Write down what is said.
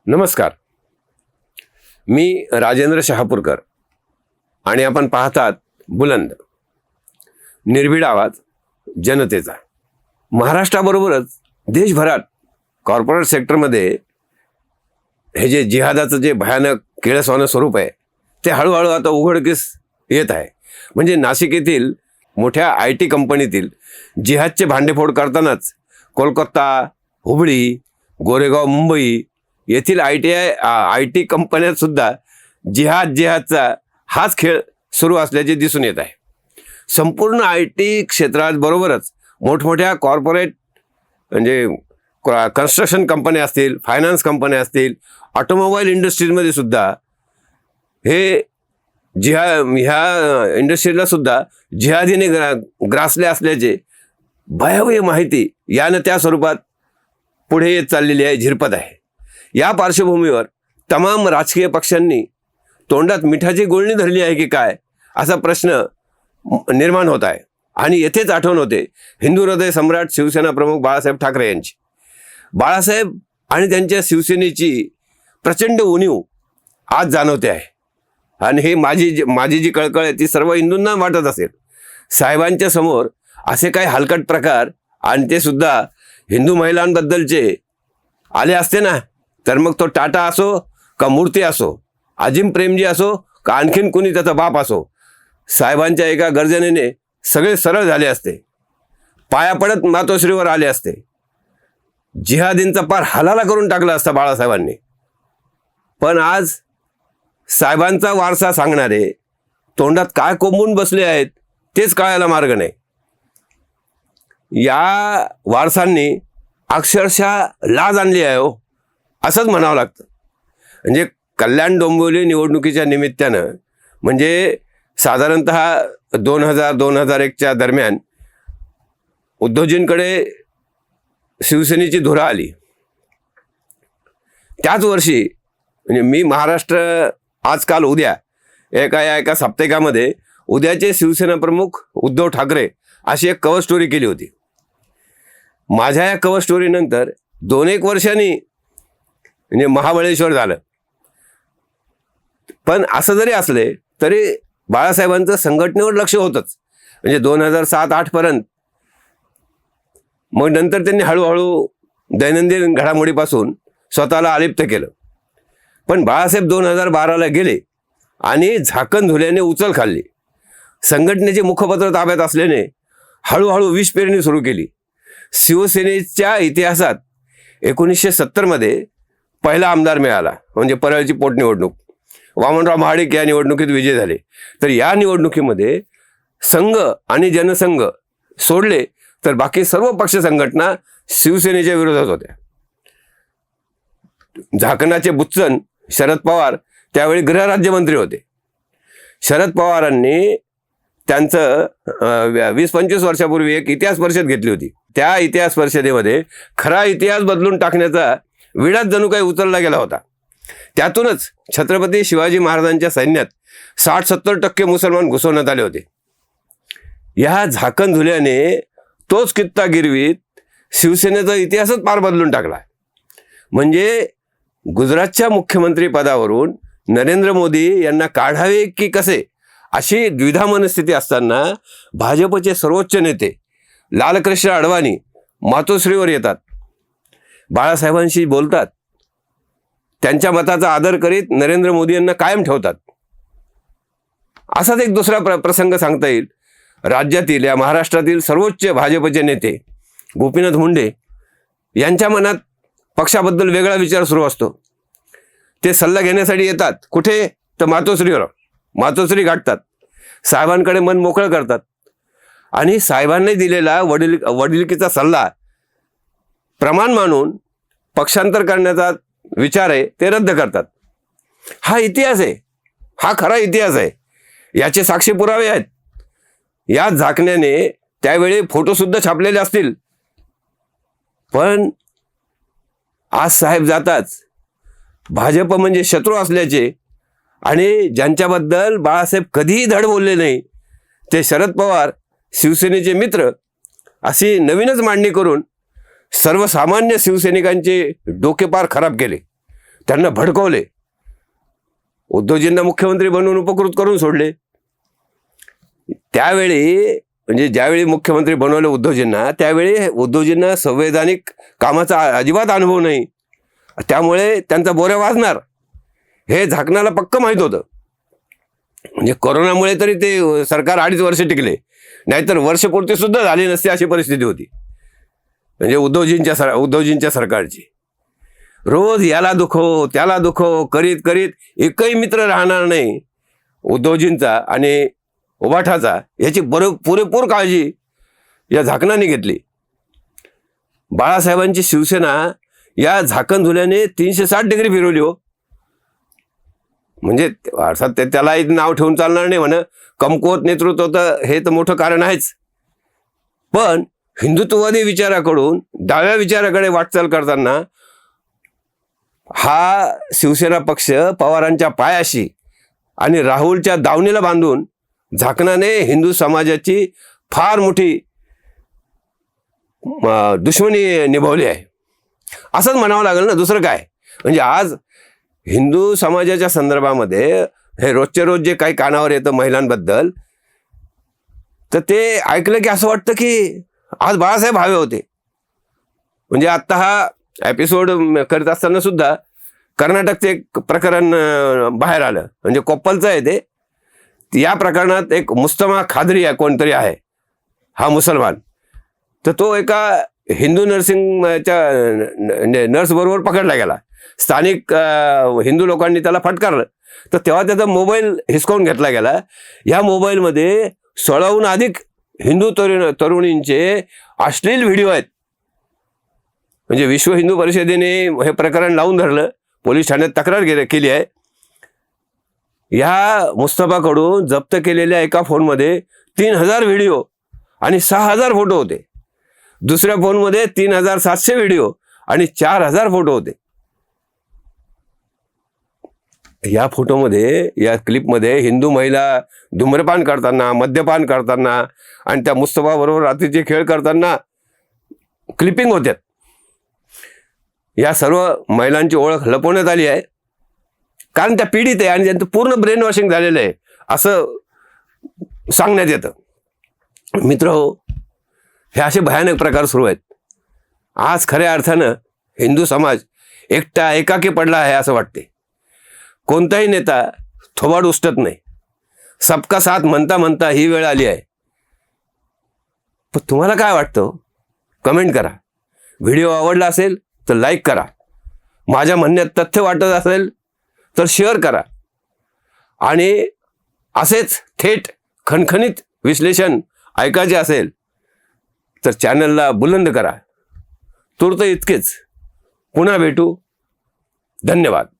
नमस्कार. मी राजेंद्र शहापूरकर आणि आपण पाहतात बुलंद, निर्भीड आवाज जनतेचा. महाराष्ट्राबरोबरच देशभरात कॉर्पोरेट सेक्टरमध्ये हे जे जिहादाचं जे भयानक किळसवाणं स्वरूप आहे ते हळूहळू आता उघडकीस येत आहे. म्हणजे नाशिक येथील मोठ्या IT कंपनीतील जिहादचे भांडेफोड करतानाच कोलकाता, हुबळी, गोरेगाव, मुंबई येथील IT कंपन्यात सुद्धा जिहादचा हाच खेळ सुरू असल्याचे दिसून येत आहे. संपूर्ण IT क्षेत्रात बरोबरच मोठमोठ्या कॉर्पोरेट म्हणजे कन्स्ट्रक्शन कंपन्या असतील, फायनान्स कंपन्या असतील, ऑटोमोबाईल इंडस्ट्रीजमध्ये सुद्धा हे ह्या इंडस्ट्रीला सुद्धा जिहादीने ग्रासले असल्याचे भयावह माहिती यानं त्या स्वरूपात पुढे येत चाललेली आहे, झिरपत आहे. या पार्श्वभूमीवर तमाम राजकीय पक्षांनी तोंडात मिठाची गुळणी धरली आहे की काय असा प्रश्न निर्माण होत आहे. आणि येथेच आठवण होते हिंदू हृदय सम्राट शिवसेना प्रमुख बाळासाहेब ठाकरे यांची. बाळासाहेब आणि त्यांच्या शिवसेनेची प्रचंड उणीव आज जाणवते आहे. आणि हे माझी जी कळकळ आहे ती सर्व हिंदूंना वाटत असेल. साहेबांच्या समोर असे काही हलकट प्रकार आणि ते सुद्धा हिंदू महिलांबद्दलचे आले असते ना, तर मग तो टाटा असो का मूर्ती असो, अजिम प्रेमजी असो का आणखीन कोणी त्याचा बाप असो, साहेबांच्या एका गर्जनेने सगळे सरळ झाले असते, पाया पडत मातोश्रीवर आले असते. जिहादींचा पार हलाला करून टाकला असता बाळासाहेबांनी. पण आज साहेबांचा वारसा सांगणारे तोंडात काय कोंबून बसले आहेत तेच कळायला मार्ग नाही. या वारसांनी अक्षरशः लाज आणली आहे हो, असंच म्हणावं लागतं. म्हणजे कल्याण डोंबिवली निवडणुकीच्या निमित्तानं म्हणजे साधारणतः 2000-2001च्या दरम्यान उद्धवजींकडे शिवसेनेची धुरा आली. त्याच वर्षी म्हणजे मी महाराष्ट्र आजकाल उद्या एका साप्ताहिकामध्ये उद्याचे शिवसेना प्रमुख उद्धव ठाकरे अशी एक कव्हर स्टोरी केली होती. माझ्या या कव्हर स्टोरीनंतर 2-1 वर्षांनी म्हणजे महाबळेश्वर झालं. पण असं जरी असले तरी बाळासाहेबांचं संघटनेवर लक्ष होतंच. म्हणजे 2007-08 पर्यंत. मग नंतर त्यांनी हळूहळू दैनंदिन घडामोडीपासून स्वतःला अलिप्त केलं. पण बाळासाहेब 2012ला गेले आणि झाकण झुल्याने उचल खाल्ली. संघटनेचे मुखपत्र ताब्यात असल्याने हळूहळू विष पेरणी सुरू केली. शिवसेनेच्या इतिहासात 1970मध्ये पहिला आमदार मिळाला म्हणजे परळची पोटनिवडणूक. वामनराव महाडिक या निवडणुकीत विजय झाले. तर या निवडणुकीमध्ये संघ आणि जनसंघ सोडले तर बाकी सर्व पक्ष संघटना शिवसेनेच्या विरोधात होत्या. झाकणाचे बुच्चन शरद पवार त्यावेळी गृहराज्यमंत्री होते. शरद पवारांनी त्यांचं 20-25 वर्षापूर्वी एक इतिहास परिषद घेतली होती. त्या इतिहास परिषदेमध्ये खरा इतिहास बदलून टाकण्याचा विडाच जणू काही उचलला गेला होता. त्यातूनच छत्रपती शिवाजी महाराजांच्या सैन्यात 60-70% मुसलमान घुसवण्यात आले होते. ह्या झाकण झुल्याने तोच कित्ता गिरवीत शिवसेनेचा इतिहासच पार बदलून टाकला. म्हणजे गुजरातच्या मुख्यमंत्री पदावरून नरेंद्र मोदी यांना काढावे की कसे अशी द्विधा मनस्थिती असताना भाजपचे सर्वोच्च नेते लालकृष्ण अडवाणी मातोश्रीवर येतात, बाळासाहेबांशी बोलतात, त्यांच्या मताचा आदर करीत नरेंद्र मोदी यांना कायम ठेवतात. असाच एक दुसरा प्रसंग सांगता येईल. राज्यातील या महाराष्ट्रातील सर्वोच्च भाजपचे नेते गोपीनाथ मुंडे यांच्या मनात पक्षाबद्दल वेगळा विचार सुरू असतो. ते सल्ला घेण्यासाठी येतात कुठे तर मातोश्री गाठतात, साहेबांकडे मन मोकळं करतात आणि साहेबांनी दिलेला वडिलकीचा सल्ला प्रमाण मानून पक्षांतर करण्याचा विचार आहे ते रद्द करतात. हा इतिहास आहे, हा खरा इतिहास आहे. याचे साक्षी पुरावे आहेत. या झाकण्याने त्यावेळी फोटो सुद्धा छापलेले असतील. पण आज साहेब जाताच भाजप म्हणजे शत्रू असल्याचे आणि ज्यांच्याबद्दल बाळासाहेब कधीही धड बोलले नाही ते शरद पवार शिवसेनेचे मित्र अशी नवीनच मांडणी करून सर्वसामान्य शिवसैनिकांचे डोके पार खराब केले. त्यांना भडकवले, उद्धवजींना मुख्यमंत्री बनवून उपकृत करून सोडले. त्यावेळी म्हणजे ज्यावेळी मुख्यमंत्री बनवले उद्धवजींना, त्यावेळी उद्धवजींना संवैधानिक कामाचा अजिबात अनुभव नाही. त्यामुळे त्यांचा बोऱ्या वाजणार हे झाकणाला पक्क माहीत होतं. म्हणजे कोरोनामुळे तरी ते सरकार 2.5 वर्ष टिकले, नाहीतर वर्षपूर्ती सुद्धा झाली नसती अशी परिस्थिती होती. म्हणजे उद्धवजींच्या सरकारची. रोज याला दुखव त्याला दुखव करीत करीत एकही मित्र राहणार नाही उद्धवजींचा आणि उभाठाचा, याची पुरेपूर काळजी या झाकणाने घेतली. बाळासाहेबांची शिवसेना या झाकण झुल्याने 360 डिग्री फिरवली हो. म्हणजे अर्थात त्याला नाव ठेवून चालणार नाही म्हणा, कमकुवत नेतृत्व तर हे तर मोठं कारण आहेच. पण हिंदुत्ववादी विचाराकडून डाव्या विचाराकडे वाटचाल करताना हा शिवसेना पक्ष पवारांच्या पायाशी आणि राहुलच्या दावणीला बांधून झाकणाने हिंदू समाजाची फार मोठी दुश्मनी निभावली आहे असंच म्हणावं लागेल ना, दुसरं काय. म्हणजे आज हिंदू समाजाच्या संदर्भामध्ये हे रोजचे रोज जे काही कानावर येतं महिलांबद्दल, तर ते ऐकलं की असं वाटतं की आज बाळासाहेब हवे होते. म्हणजे आत्ता हा एपिसोड करत असताना सुद्धा कर्नाटकचं एक प्रकरण बाहेर आलं, म्हणजे कोप्पलचं आहे ते. या प्रकरणात एक मुस्तफा खादरी कोणतरी आहे, हा मुसलमान, तर तो एका हिंदू नर्स बरोबर पकडला गेला. स्थानिक हिंदू लोकांनी त्याला फटकारलं, तर तेव्हा त्याचा मोबाईल हिसकावून घेतला गेला. या मोबाईलमध्ये 16हून अधिक हिंदू तरुणींचे अश्लील व्हिडिओ आहेत. म्हणजे विश्व हिंदू परिषदेने हे प्रकरण लावून धरलं, पोलीस ठाण्यात तक्रार केली आहे. ह्या मुस्तफाकडून जप्त केलेल्या एका फोनमध्ये 3000 व्हिडिओ आणि 6000 फोटो होते. दुसऱ्या फोनमध्ये 3700 व्हिडिओ आणि 4000 फोटो होते. या फोटोमध्ये, या क्लिपमध्ये हिंदू महिला धूम्रपान करताना, मद्यपान करताना आणि त्या मुस्तफा बरोबर रात्रीचे खेळ करताना क्लिपिंग होत्यात. या सर्व महिलांची ओळख लपवण्यात आली आहे, कारण त्या पीडित आहे आणि त्यांचं पूर्ण ब्रेन वॉशिंग झालेलं आहे असं सांगण्यात येतं. मित्रहो, हे असे भयानक प्रकार सुरू आहेत. आज खऱ्या अर्थानं हिंदू समाज एकाकी पडला आहे असं वाटते. कोणताही नेता थोबाड उचटत नाही. सबका साथ म्हणता म्हणता ही वेळ आली आहे. पण तुम्हाला काय वाटतं? कमेंट करा. व्हिडिओ आवडला असेल तर लाईक करा. माझ्या म्हणण्यात तथ्य वाटत असेल तर शेअर करा. आणि असेच थेट खणखणीत विश्लेषण ऐकायचे असेल तर चॅनलला बुलंद करा. तूर्त इतकेच. पुन्हा भेटू. धन्यवाद.